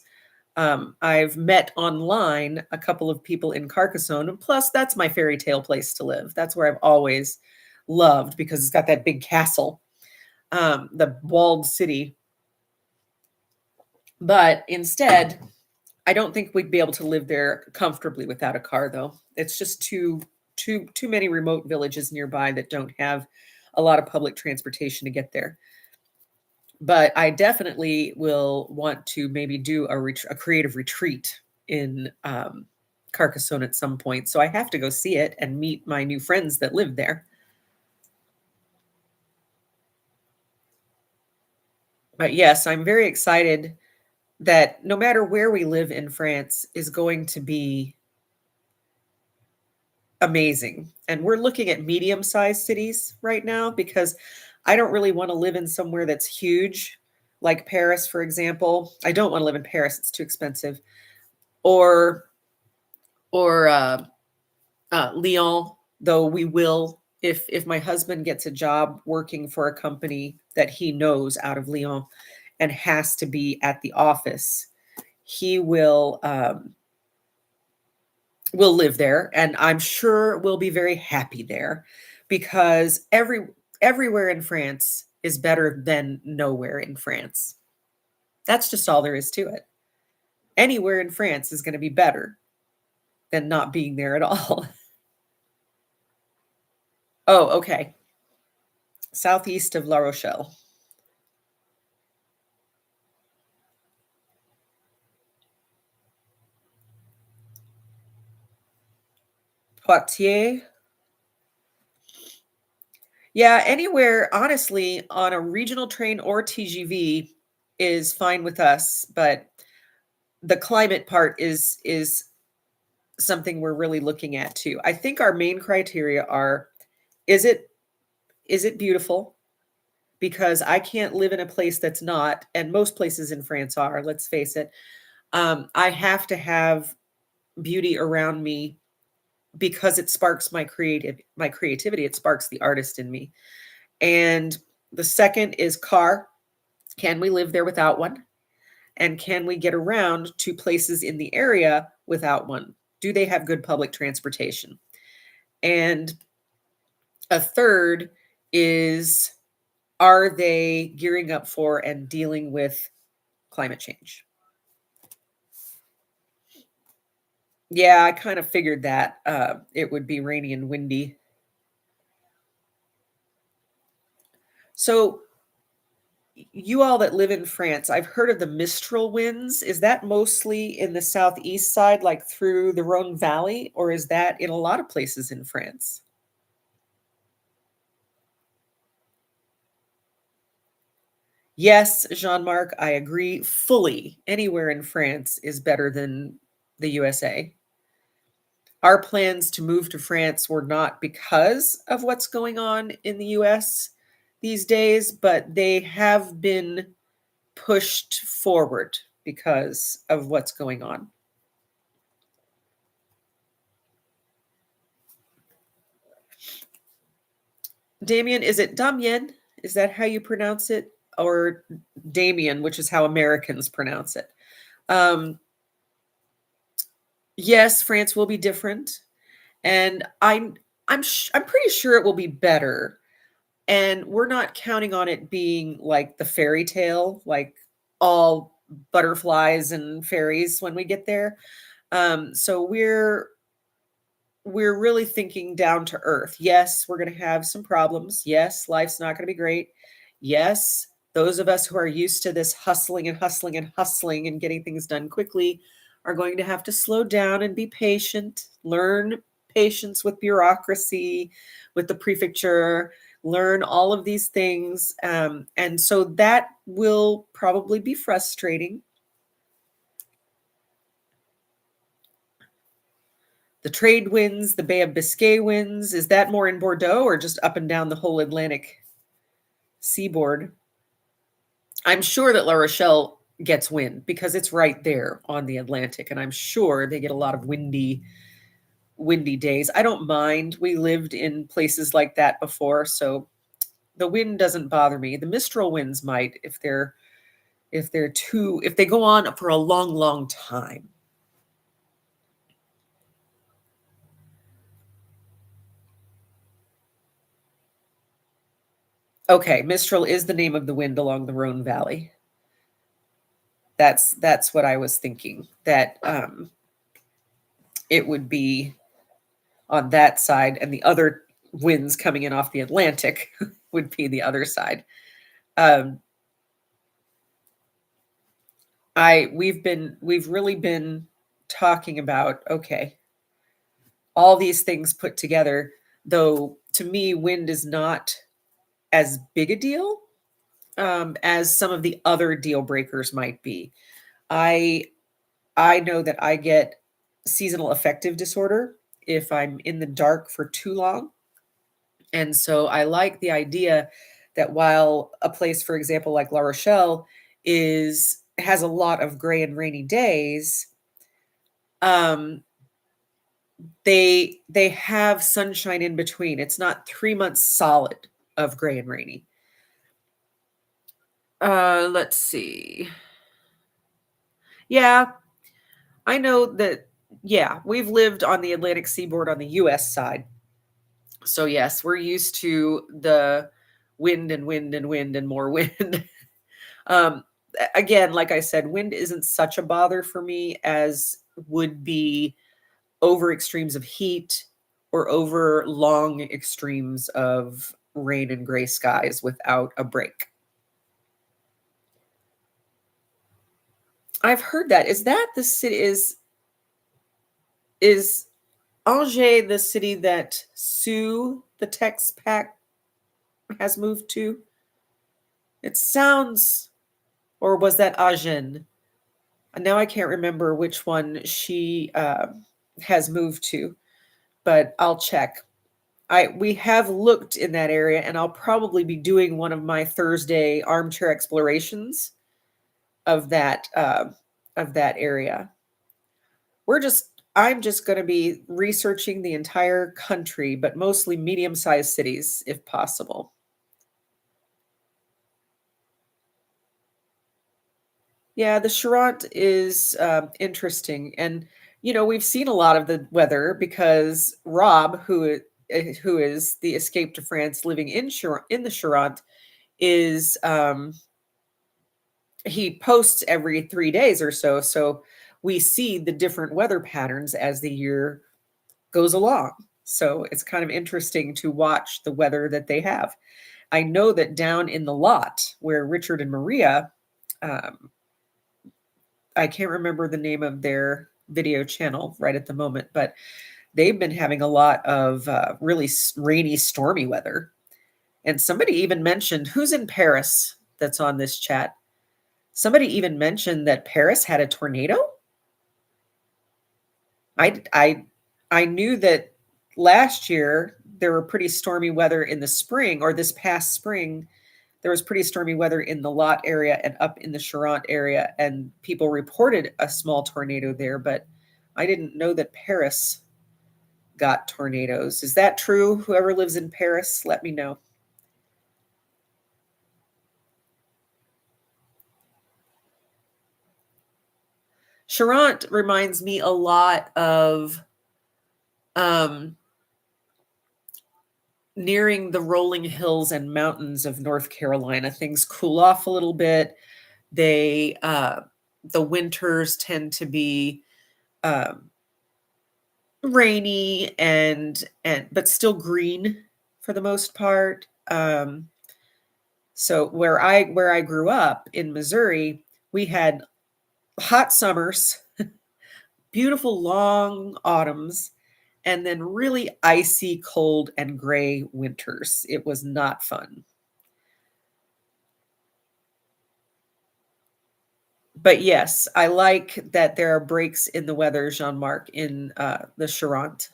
[SPEAKER 1] I've met online a couple of people in Carcassonne. And plus, that's my fairy tale place to live. That's where I've always loved because it's got that big castle, the walled city. But instead, I don't think we'd be able to live there comfortably without a car, though. It's just too many remote villages nearby that don't have a lot of public transportation to get there. But I definitely will want to maybe do a creative retreat in Carcassonne at some point. So I have to go see it and meet my new friends that live there. But yes, I'm very excited that no matter where we live in France is going to be amazing. And we're looking at medium-sized cities right now because I don't really want to live in somewhere that's huge, like Paris, for example. I don't want to live in Paris; it's too expensive. Or Lyon, though we will if my husband gets a job working for a company that he knows out of Lyon and has to be at the office, he will live there, and I'm sure we'll be very happy there because everywhere in France is better than nowhere in France. That's just all there is to it. Anywhere in France is going to be better than not being there at all. Oh, okay. Southeast of La Rochelle. Poitiers. Yeah, anywhere, honestly, on a regional train or TGV is fine with us, but the climate part is something we're really looking at too. I think our main criteria are is it beautiful? Because I can't live in a place that's not, and most places in France are, let's face it. I have to have beauty around me because it sparks my creativity. It sparks the artist in me. And the second is car. Can we live there without one? And can we get around to places in the area without one? Do they have good public transportation? And a third is, are they gearing up for and dealing with climate change? Yeah, I kind of figured that it would be rainy and windy. So you all that live in France, I've heard of the Mistral winds. Is that mostly in the southeast side, like through the Rhone Valley, or is that in a lot of places in France? Yes, Jean-Marc, I agree fully. Anywhere in France is better than the USA. Our plans to move to France were not because of what's going on in the US these days, but they have been pushed forward because of what's going on. Damien, is it Damien? Is that how you pronounce it? Or Damien, which is how Americans pronounce it? Yes, France will be different, and I'm pretty sure it will be better. And we're not counting on it being like the fairy tale, like all butterflies and fairies when we get there. So we're really thinking down to earth. Yes, we're going to have some problems. Yes, life's not going to be great. Yes, those of us who are used to this hustling and hustling and hustling and getting things done quickly are going to have to slow down and be patient, learn patience with bureaucracy, with the prefecture, learn all of these things. And so that will probably be frustrating. The trade winds, the Bay of Biscay winds, is that more in Bordeaux or just up and down the whole Atlantic seaboard? I'm sure that La Rochelle gets wind because it's right there on the Atlantic, and I'm sure they get a lot of windy days. I don't mind. We lived in places like that before, so the wind doesn't bother me. The Mistral winds might if they go on for a long time. Okay, Mistral is the name of the wind along the Rhone Valley. That's what I was thinking, that it would be on that side, and the other winds coming in off the Atlantic would be the other side. We've really been talking about, okay, all these things put together, though to me, wind is not as big a deal as some of the other deal breakers might be. I know that I get seasonal affective disorder if I'm in the dark for too long. And so I like the idea that while a place, for example, like La Rochelle has a lot of gray and rainy days, they have sunshine in between. It's not 3 months solid of gray and rainy. Let's see. Yeah, I know that. Yeah, we've lived on the Atlantic seaboard on the US side. So yes, we're used to the wind and wind and wind and more wind. Again, like I said, wind isn't such a bother for me as would be over extremes of heat or over long extremes of rain and gray skies without a break. I've heard that. Is that the city is Angers the city that Sue, the Tex Pack, has moved to? It sounds, or was that Agen? Now I can't remember which one she has moved to, but I'll check. We have looked in that area, and I'll probably be doing one of my Thursday armchair explorations of that area. I'm just going to be researching the entire country, but mostly medium-sized cities if possible. Yeah, the Charente is interesting, and we've seen a lot of the weather because Rob, who is the escape to France living in the Charente, is he posts every 3 days or so. So we see the different weather patterns as the year goes along. So it's kind of interesting to watch the weather that they have. I know that down in the lot where Richard and Maria, I can't remember the name of their video channel right at the moment, but they've been having a lot of really rainy, stormy weather. And somebody even mentioned, who's in Paris that's on this chat? Somebody even mentioned that Paris had a tornado. I knew that last year there were pretty stormy weather in the spring, or this past spring, there was pretty stormy weather in the Lot area and up in the Charente area, and people reported a small tornado there, but I didn't know that Paris got tornadoes. Is that true? Whoever lives in Paris, let me know. Charente reminds me a lot of nearing the rolling hills and mountains of North Carolina. Things cool off a little bit. The winters tend to be rainy and but still green for the most part. So where I grew up in Missouri, we had hot summers, beautiful long autumns, and then really icy, cold, and gray winters. It was not fun. But yes, I like that there are breaks in the weather, Jean-Marc, in the Charente.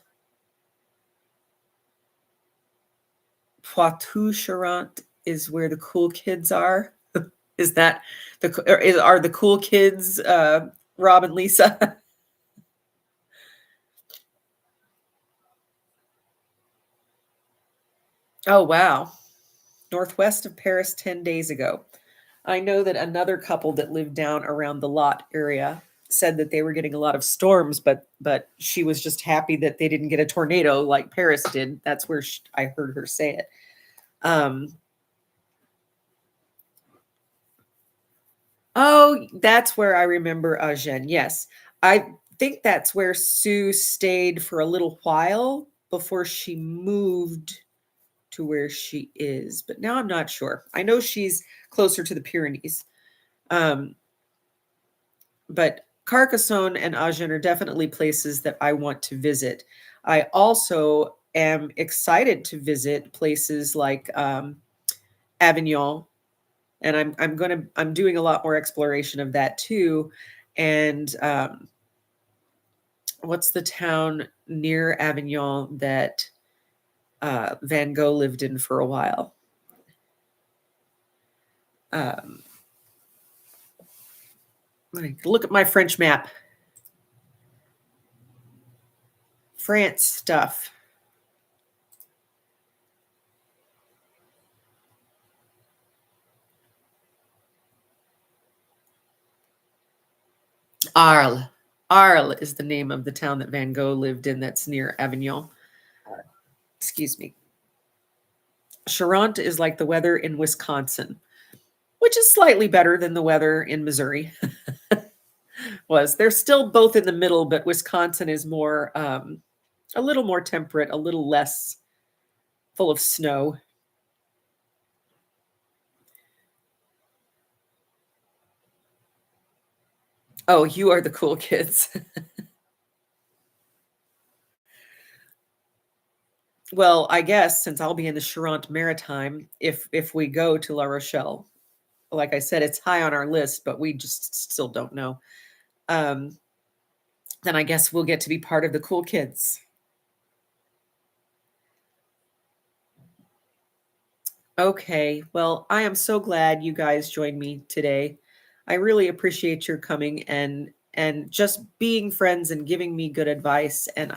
[SPEAKER 1] Poitou-Charentes is where the cool kids are. Is that are the cool kids, Rob and Lisa? Oh, wow. Northwest of Paris 10 days ago. I know that another couple that lived down around the Lot area said that they were getting a lot of storms, but she was just happy that they didn't get a tornado like Paris did. That's where I heard her say it. Oh, that's where I remember Agen. Yes. I think that's where Sue stayed for a little while before she moved to where she is. But now I'm not sure. I know she's closer to the Pyrenees. Um, but Carcassonne and Agen are definitely places that I want to visit. I also am excited to visit places like Avignon, and I'm doing a lot more exploration of that too. And what's the town near Avignon that Van Gogh lived in for a while? Look at my French map. France stuff. Arles. Arles is the name of the town that Van Gogh lived in that's near Avignon. Excuse me. Charente is like the weather in Wisconsin, which is slightly better than the weather in Missouri was. They're still both in the middle, but Wisconsin is more, a little more temperate, a little less full of snow. Oh, you are the cool kids. Well, I guess since I'll be in the Charente Maritime, if we go to La Rochelle, like I said, it's high on our list, but we just still don't know. Then I guess we'll get to be part of the cool kids. Okay, well, I am so glad you guys joined me today. I really appreciate your coming and just being friends and giving me good advice. And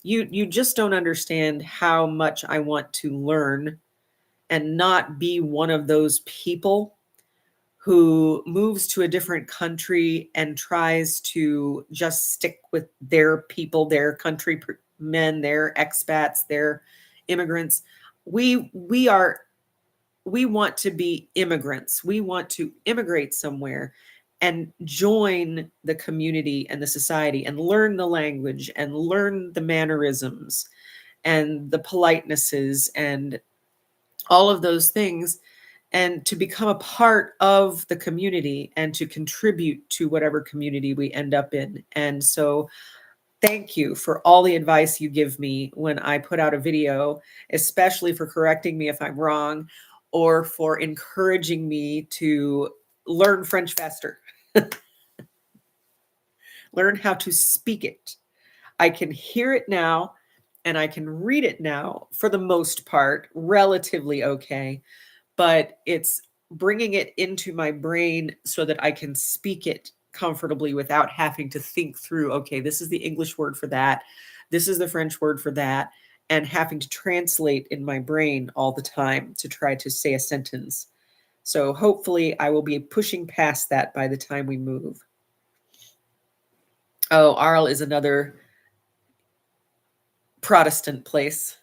[SPEAKER 1] you just don't understand how much I want to learn and not be one of those people who moves to a different country and tries to just stick with their people, their countrymen, their expats, their immigrants. We want to be immigrants. We want to immigrate somewhere and join the community and the society and learn the language and learn the mannerisms and the politenesses and all of those things, and to become a part of the community and to contribute to whatever community we end up in. And so thank you for all the advice you give me when I put out a video, especially for correcting me if I'm wrong or for encouraging me to learn French faster, learn how to speak it. I can hear it now and I can read it now for the most part, relatively okay, but it's bringing it into my brain so that I can speak it comfortably without having to think through, okay, this is the English word for that. This is the French word for that. And having to translate in my brain all the time to try to say a sentence. So hopefully I will be pushing past that by the time we move. Oh, Arles is another Protestant place.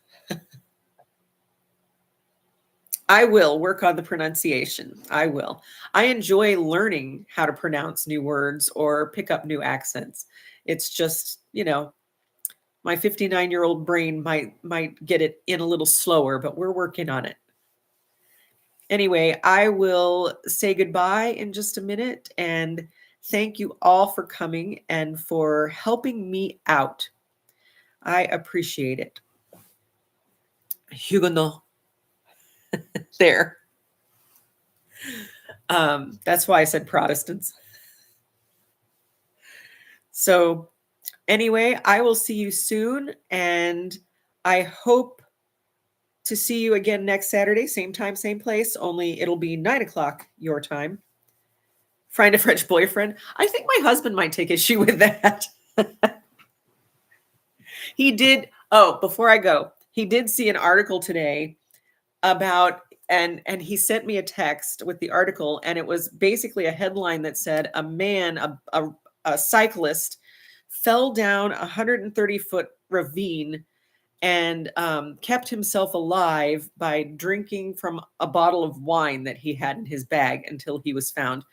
[SPEAKER 1] I will work on the pronunciation. I will. I enjoy learning how to pronounce new words or pick up new accents. It's just, My 59-year-old brain might get it in a little slower, but we're working on it. Anyway, I will say goodbye in just a minute, and thank you all for coming and for helping me out. I appreciate it. Huguenot. There. That's why I said Protestants. So anyway, I will see you soon, and I hope to see you again next Saturday, same time, same place, only it'll be 9:00 your time. Find a French boyfriend. I think my husband might take issue with that. He did. Oh, before I go, he did see an article today about, and he sent me a text with the article, and it was basically a headline that said a man, a cyclist, fell down a 130-foot ravine and kept himself alive by drinking from a bottle of wine that he had in his bag until he was found.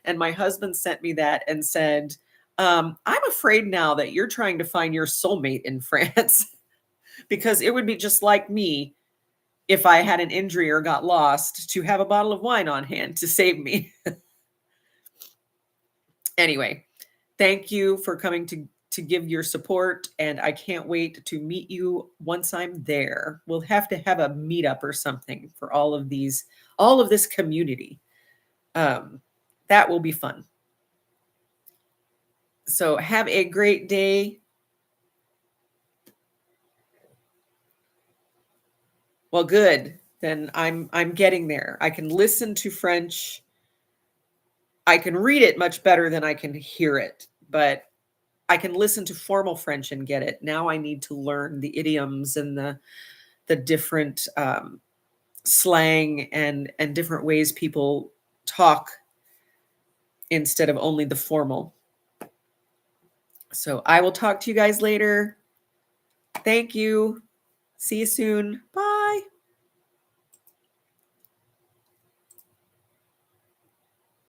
[SPEAKER 1] And my husband sent me that and said, I'm afraid now that you're trying to find your soulmate in France, because it would be just like me if I had an injury or got lost to have a bottle of wine on hand to save me. Anyway, thank you for coming to give your support, and I can't wait to meet you once I'm there. We'll have to have a meetup or something for all of this community. That will be fun. So have a great day. Well, good. Then I'm getting there. I can listen to French. I can read it much better than I can hear it, but I can listen to formal French and get it. Now I need to learn the idioms and the different slang and different ways people talk instead of only the formal. So I will talk to you guys later. Thank you. See you soon. Bye.